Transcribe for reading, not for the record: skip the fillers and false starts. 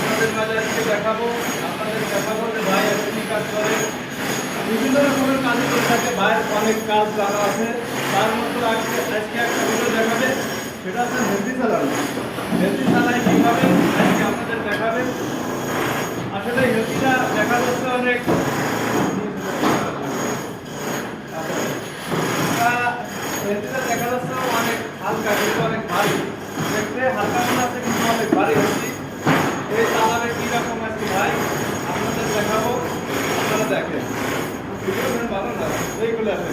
আপনাদের মাঝে আজকে দেখাবো যে ভাই কি কাজ করে। বিভিন্ন রকমের কাজ করে থাকে, ভাইয়ের অনেক কাজ জানা আছে। তার মধ্যে আজকে একটা ভিডিও দেখাবে, সেটা হচ্ছে হেলদি চালানো। হেলদি চালায় কীভাবে আজকে আপনাদের দেখাবে। আসলে হেলদিটা দেখা যাচ্ছে অনেক হেলদিটা দেখা যাচ্ছে অনেক হালকা, কিন্তু অনেক ভারী। দেখতে হালকা মনে আছে, কিন্তু অনেক ভারী হেলদি। এই চালাবে কীরকম আজকে ভাই আপনাদের দেখাবো, আপনারা দেখেন। ভিডিও ভালো না এইগুলো আছে।